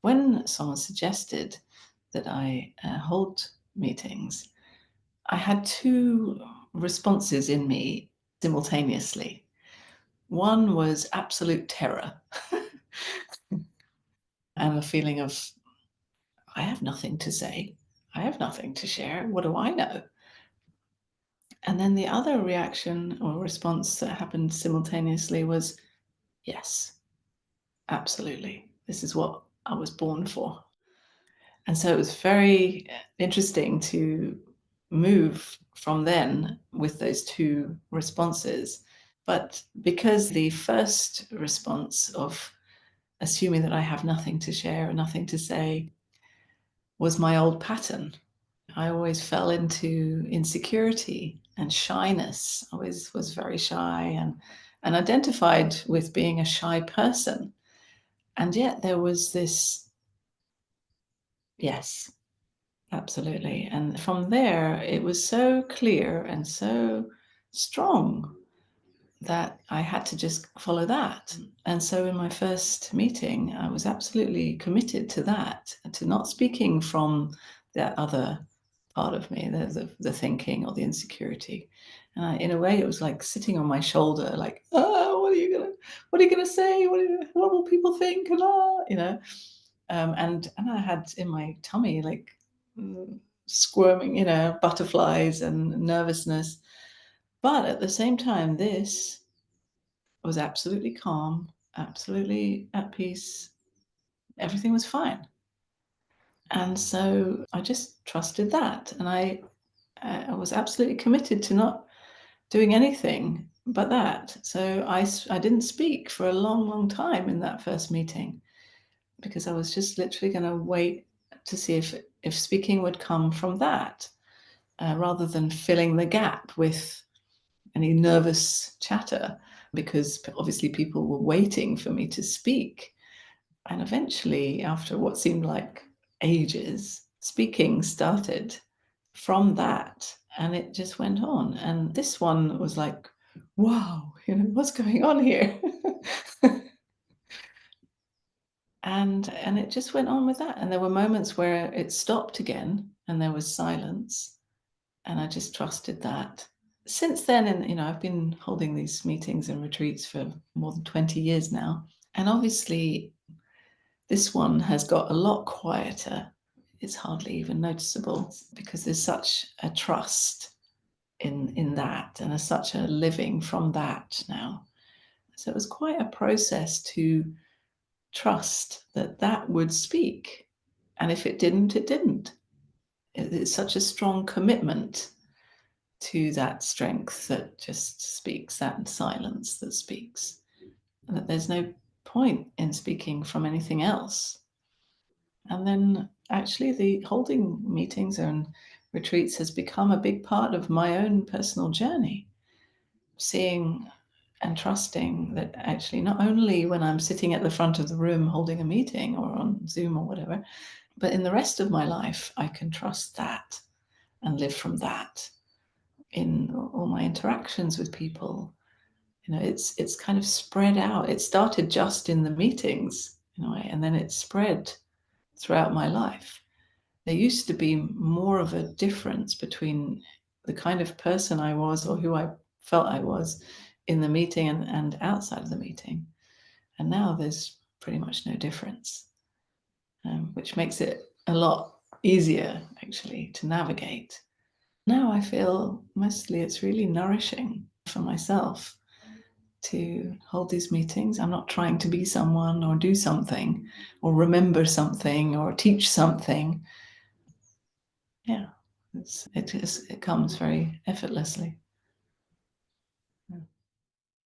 When someone suggested that I hold meetings, I had two responses in me simultaneously. One was absolute terror and a feeling of, I have nothing to say. I have nothing to share. What do I know? And then the other reaction or response that happened simultaneously was, yes, absolutely. This is what I was born for. And so it was very interesting to move from then with those two responses. But because the first response of assuming that I have nothing to share and nothing to say was my old pattern, I always fell into insecurity and shyness. I always was very shy and identified with being a shy person. And yet there was this, yes, absolutely. And from there, it was so clear and so strong that I had to just follow that. And so in my first meeting, I was absolutely committed to that, to not speaking from that other part of me, the thinking or the insecurity. And in a way, it was like sitting on my shoulder, like, oh, what are you gonna say? What will people think? And and I had in my tummy like squirming, butterflies and nervousness. But at the same time, this was absolutely calm, absolutely at peace. Everything was fine. And so I just trusted that. And I was absolutely committed to not doing anything but that. So I didn't speak for a long, long time in that first meeting because I was just literally going to wait to see if speaking would come from that rather than filling the gap with any nervous chatter because obviously people were waiting for me to speak. And eventually, after what seemed like ages, speaking started from that and it just went on. And this one was like, wow, what's going on here? And it just went on with that. And there were moments where it stopped again and there was silence. And I just trusted that. Since then, and I've been holding these meetings and retreats for more than 20 years now. And obviously, this one has got a lot quieter. It's hardly even noticeable because there's such a trust in that and such a living from that now. So it was quite a process to trust that that would speak. And if it didn't, it didn't. It's such a strong commitment to that strength that just speaks, that silence that speaks, and that there's no point in speaking from anything else. And then actually, the holding meetings and retreats has become a big part of my own personal journey, seeing and trusting that actually, not only when I'm sitting at the front of the room holding a meeting or on Zoom or whatever, but in the rest of my life, I can trust that and live from that in all my interactions with people. It's kind of spread out. It started just in the meetings, and then it spread throughout my life. There used to be more of a difference between the kind of person I was or who I felt I was in the meeting and outside of the meeting. And now there's pretty much no difference, which makes it a lot easier actually to navigate. Now I feel mostly it's really nourishing for myself to hold these meetings. I'm not trying to be someone or do something or remember something or teach something. Yeah, it comes very effortlessly.